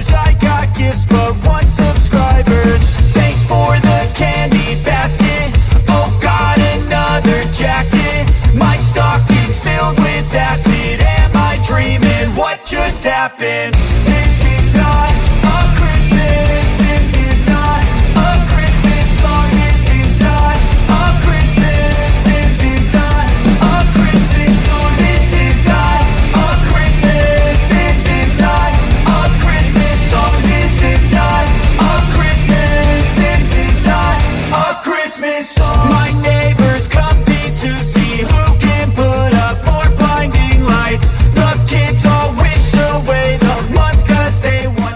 flyers. I got gifts but one subscribers. Thanks for the candy basket. Oh, got another jacket. My stocking's filled with acid. Am I dreaming? What just happened? This is not a Christmas. This is not a Christmas song. This is not a Christmas. This is not a Christmas song. This is not a Christmas. This is not a Christmas song. This is not a Christmas. This is not a Christmas song. My neighbors compete to see who can put up more blinding lights. The kids all wish away the month 'cause they want.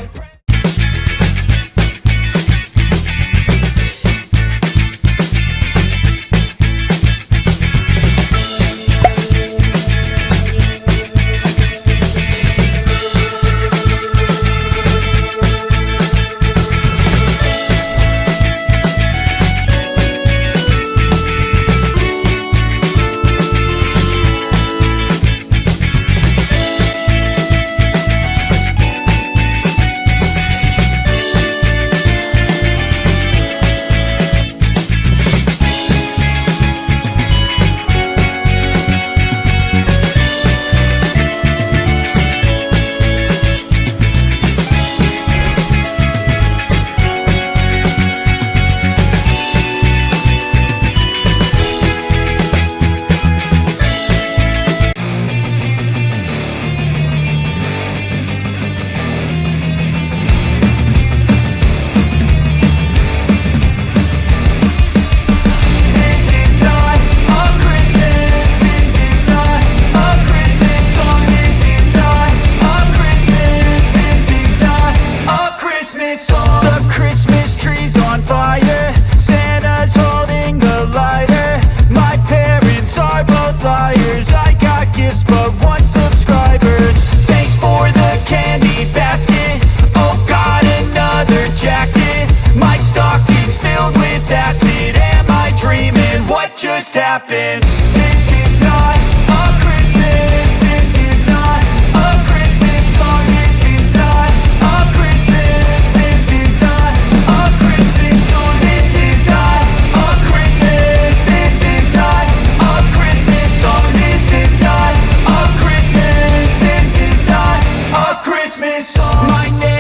Just happened. This is not a Christmas. This is not a Christmas song. This is not a Christmas. This is not a Christmas song. This is not a Christmas. This is not a Christmas song. This is not a Christmas. This is not a Christmas song. My name